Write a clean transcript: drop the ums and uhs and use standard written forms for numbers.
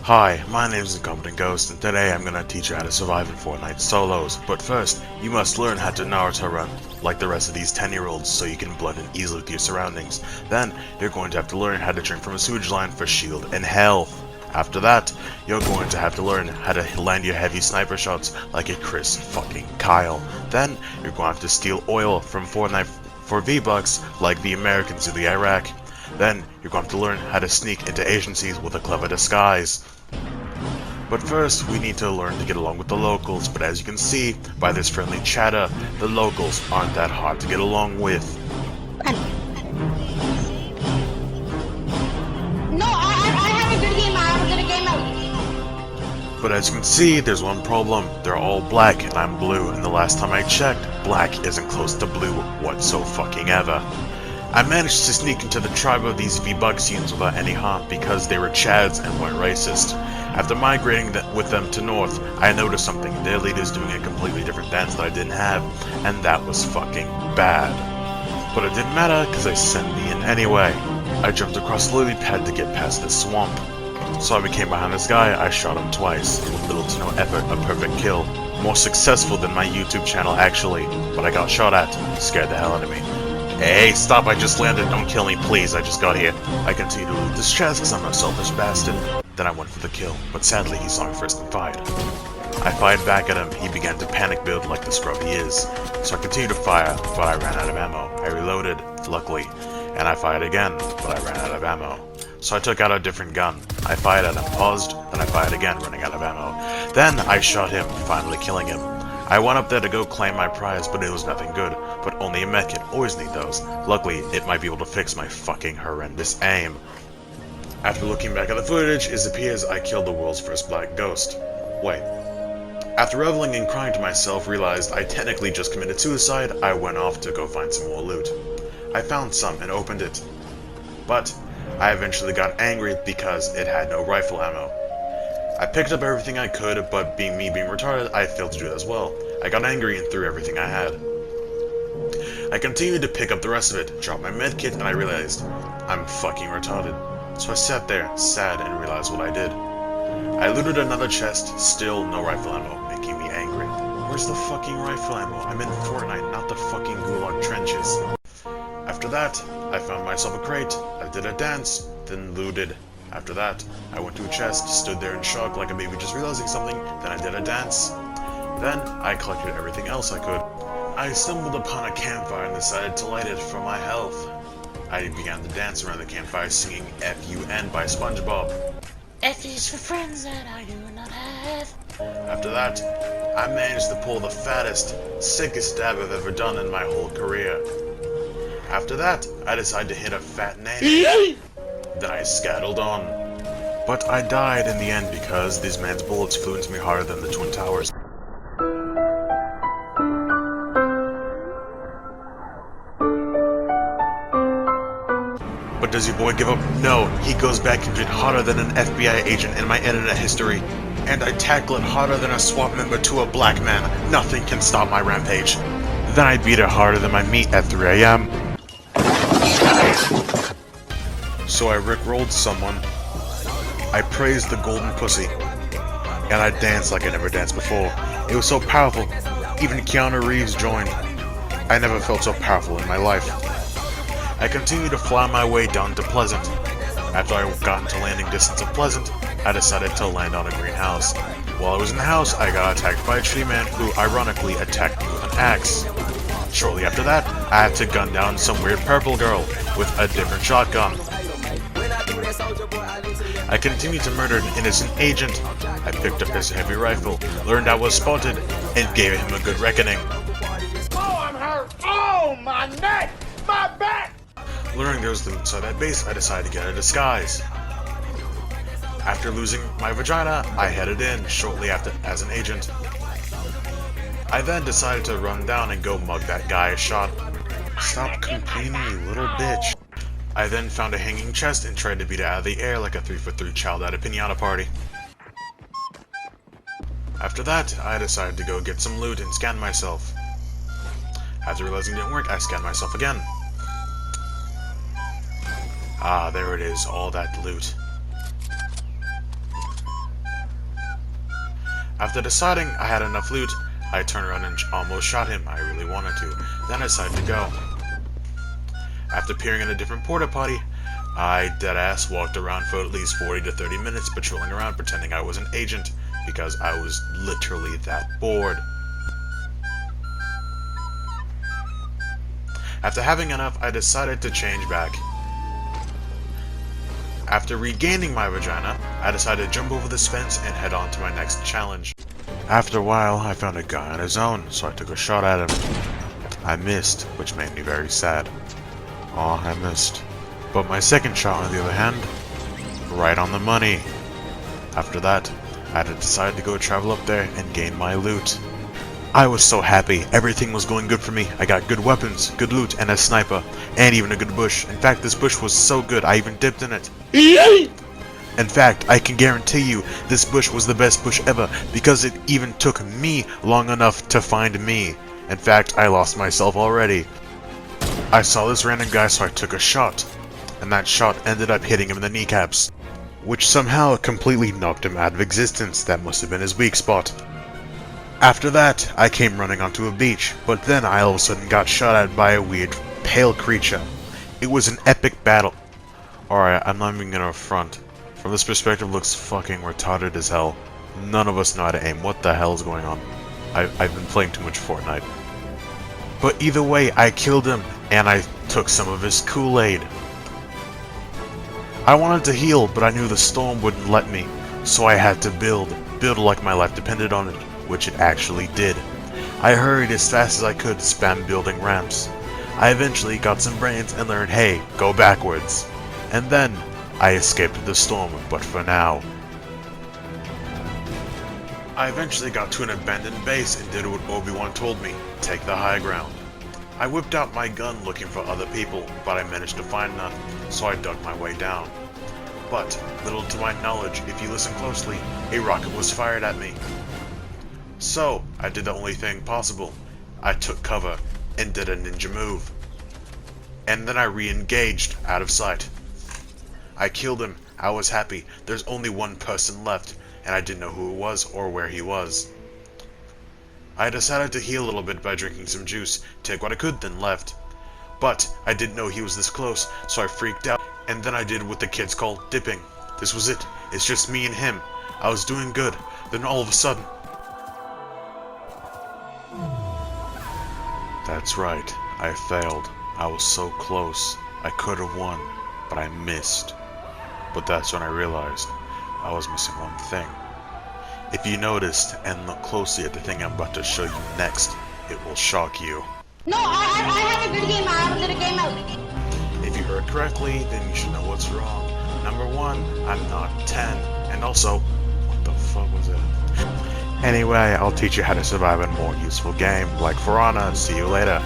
Hi, my name is Incompetent Ghost, and today I'm gonna teach you how to survive in Fortnite solos. But first, you must learn how to Naruto run, like the rest of these 10-year-olds, so you can blend in easily with your surroundings. Then, you're going to have to learn how to drink from a sewage line for shield and health. After that, you're going to have to learn how to land your heavy sniper shots like a Chris fucking Kyle. Then, you're going to have to steal oil from Fortnite for V-Bucks like the Americans do the Iraq. Then, you're going to learn how to sneak into agencies with a clever disguise. But first, we need to learn to get along with the locals, but as you can see by this friendly chatter, the locals aren't that hard to get along with. No, I have a good game, I have a good game. But as you can see, there's one problem. They're all black and I'm blue, and the last time I checked, black isn't close to blue whatsoever. I managed to sneak into the tribe of these V-Bucks units without any harm because they were Chads and weren't racist. After migrating with them to North, I noticed something. Their leader's doing a completely different dance that I didn't have, and that was fucking bad. But it didn't matter because they sent me in anyway. I jumped across the lily pad to get past this swamp. So I became behind this guy, I shot him twice, with little to no effort, a perfect kill. More successful than my YouTube channel actually, but I got shot at, scared the hell out of me. Hey, stop, I just landed, don't kill me please, I just got here. I continue to loot this chest because I'm a selfish bastard. Then I went for the kill, but sadly he saw me first and fired. I fired back at him, he began to panic build like the scrub he is. So I continued to fire, but I ran out of ammo. I reloaded, luckily, and I fired again, but I ran out of ammo. So I took out a different gun. I fired at him, paused, then I fired again, running out of ammo. Then I shot him, finally killing him. I went up there to go claim my prize, but it was nothing good. But only a medkit, always need those. Luckily, it might be able to fix my fucking horrendous aim. After looking back at the footage, it appears I killed the world's first black ghost. Wait. After reveling and crying to myself, realized I technically just committed suicide, I went off to go find some more loot. I found some and opened it. But I eventually got angry because it had no rifle ammo. I picked up everything I could, but being retarded, I failed to do that as well. I got angry and threw everything I had. I continued to pick up the rest of it, dropped my medkit, and I realized I'm fucking retarded. So I sat there, sad, and realized what I did. I looted another chest, still no rifle ammo, making me angry. Where's the fucking rifle ammo? I'm in Fortnite, not the fucking Gulag trenches. After that, I found myself a crate, I did a dance, then looted. After that, I went to a chest, stood there in shock like a baby just realizing something, then I did a dance. Then, I collected everything else I could. I stumbled upon a campfire and decided to light it for my health. I began to dance around the campfire singing F.U.N. by SpongeBob. F is for friends that I do not have. After that, I managed to pull the fattest, sickest dab I've ever done in my whole career. After that, I decided to hit a fat nanny. Then I scattled on. But I died in the end because this man's bullets flew into me harder than the Twin Towers. But does your boy give up? No, he goes back and hit harder than an FBI agent in my internet history. And I tackle it harder than a SWAT member to a black man. Nothing can stop my rampage. Then I beat it harder than my meat at 3 AM. So I rickrolled someone, I praised the golden pussy, and I danced like I never danced before. It was so powerful, even Keanu Reeves joined. I never felt so powerful in my life. I continued to fly my way down to Pleasant. After I got into landing distance of Pleasant, I decided to land on a greenhouse. While I was in the house, I got attacked by a tree man who ironically attacked me with an axe. Shortly after that, I had to gun down some weird purple girl with a different shotgun. I continued to murder an innocent agent. I picked up his heavy rifle, learned I was spotted, and gave him a good reckoning. Oh, I'm hurt! Oh, my neck! My back! Learning there was loot inside that base, I decided to get a disguise. After losing my vagina, I headed in shortly after as an agent. I then decided to run down and go mug that guy I shot. Stop complaining, you little bitch. I then found a hanging chest and tried to beat it out of the air like a 3-for-3 child at a piñata party. After that, I decided to go get some loot and scan myself. After realizing it didn't work, I scanned myself again. Ah, there it is, all that loot. After deciding I had enough loot, I turned around and almost shot him. I really wanted to. Then I decided to go. After appearing in a different porta potty, I deadass walked around for at least 40 to 30 minutes patrolling around pretending I was an agent because I was literally that bored. After having enough, I decided to change back. After regaining my vagina, I decided to jump over this fence and head on to my next challenge. After a while, I found a guy on his own, so I took a shot at him. I missed, which made me very sad. Aw, I missed. But my second shot, on the other hand, right on the money. After that, I had to decide to go travel up there and gain my loot. I was so happy. Everything was going good for me. I got good weapons, good loot, and a sniper, and even a good bush. In fact, this bush was so good, I even dipped in it. In fact, I can guarantee you, this bush was the best bush ever, because it even took me long enough to find me. In fact, I lost myself already. I saw this random guy, so I took a shot, and that shot ended up hitting him in the kneecaps, which somehow completely knocked him out of existence. That must have been his weak spot. After that, I came running onto a beach, but then I all of a sudden got shot at by a weird, pale creature. It was an epic battle. Alright, I'm not even gonna front. From this perspective, looks fucking retarded as hell. None of us know how to aim. What the hell is going on? I've been playing too much Fortnite. But either way, I killed him, and I took some of his Kool-Aid. I wanted to heal, but I knew the storm wouldn't let me, so I had to build like my life depended on it, which it actually did. I hurried as fast as I could, spam building ramps. I eventually got some brains and learned, hey, go backwards. And then, I escaped the storm, but for now. I eventually got to an abandoned base and did what Obi-Wan told me, take the high ground. I whipped out my gun looking for other people, but I managed to find none, so I dug my way down. But, little to my knowledge, if you listen closely, a rocket was fired at me. So, I did the only thing possible. I took cover and did a ninja move. And then I re-engaged out of sight. I killed him. I was happy. There's only one person left, and I didn't know who it was or where he was. I decided to heal a little bit by drinking some juice, take what I could, then left. But I didn't know he was this close, so I freaked out, and then I did what the kids call dipping. This was it. It's just me and him. I was doing good. Then all of a sudden... That's right. I failed. I was so close. I could have won, but I missed. But that's when I realized I was missing one thing. If you noticed and look closely at the thing I'm about to show you next, it will shock you. No, I have a good game. I have a little game out. If you heard correctly, then you should know what's wrong. Number one, I'm not 10. And also, what the fuck was it? Anyway, I'll teach you how to survive in a more useful game, like For Honor. See you later.